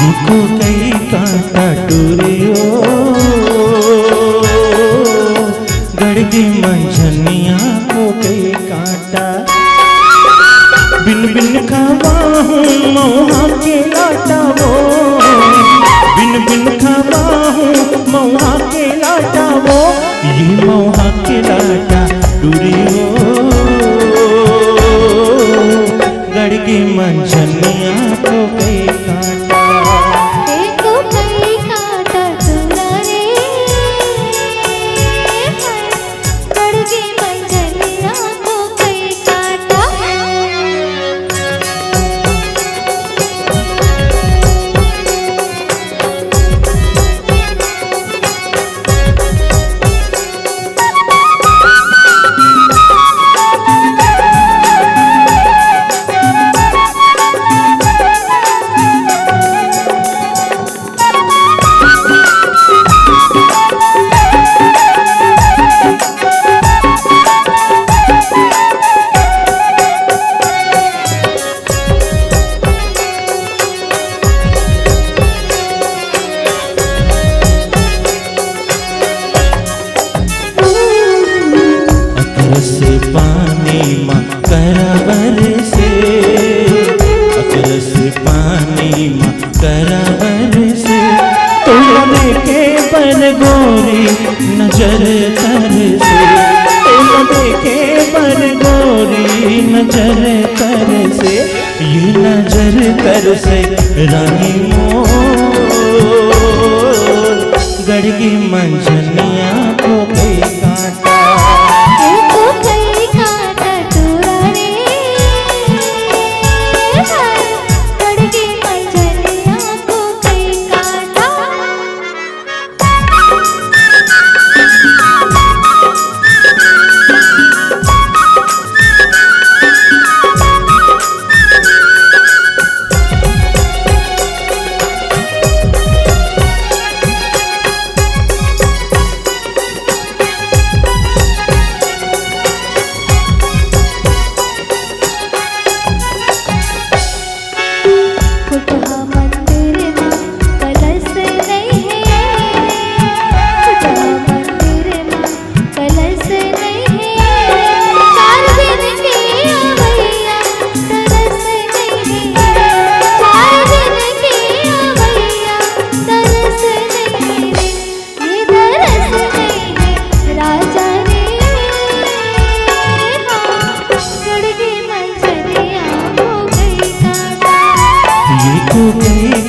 को कई कांटा टूरियो गड़गी मंझनिया को कई कांटा बिन बिन खावा हूँ मौहा के लाटा वो बिन बिन खावा हूँ मौहा के लाटा वो ये मौहा के लाटा टूरियो गड़गी मंझनिया को कई कांटा पानी माँ करावर से अकरस पानी माँ करावर से तोड़ने के पर गोरी नजर कर से तोड़ने के पर गोरी नजर कर से ये नजर कर से रानी मोर गड़गी मंझनिया को कई कांटा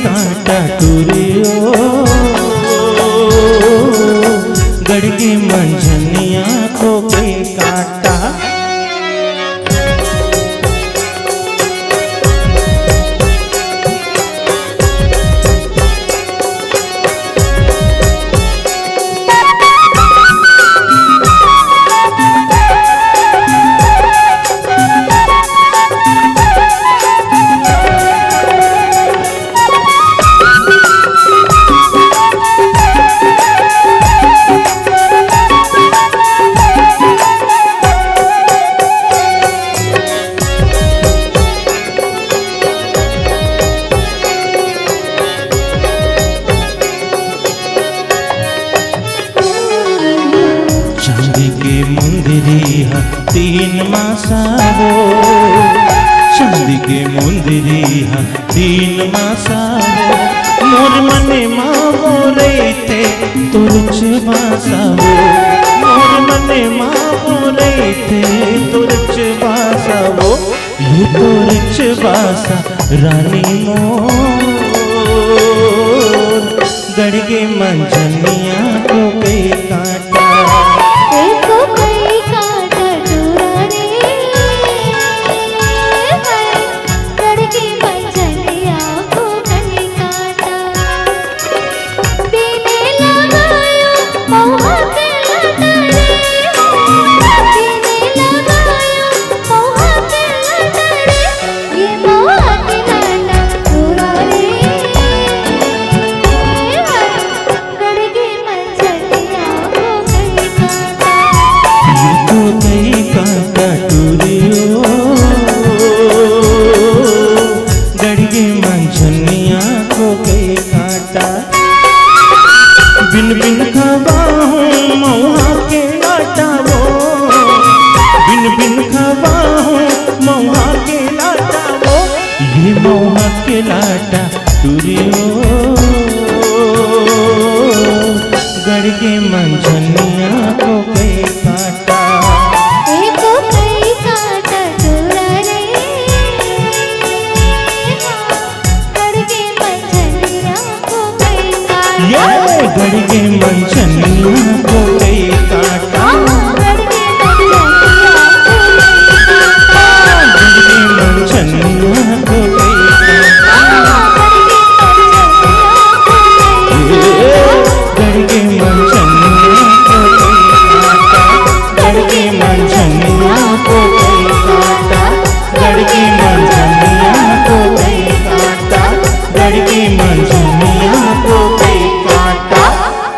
कांटा टूरियो गड़गी मंझनिया को कई कांटा मुंदरिया तीन मासा वो चांदी के मुंदरिया तीन मासा वो मोर मने माँ वो रहते तुरच बासा वो मोर मने माँ वो रहते तुरच बासा वो ये तुरच बासा रानी मोर गड़गी मंझनिया को कई कांटा गड़गी काटा। बिन बिन खबा हूँ मऊहा के लाटा वो, बिन बिन खबा हूँ मऊहा के लाटा वो, ये मऊहा के लाटा तुरियो गड़ के मंझनिया को कई काटा। को कई काटा तोरा रे, गड़ के मंझनिया को कई काटा। ये गड़ के मंझनिया को कई काटा। गड़ के मंझनिया को कई गड़ के मंझनिया को कई काटा। गड़ के मंझनिया को कई काटा। गड़ के मंझनिया को कई काटा। गड़ के मंझनिया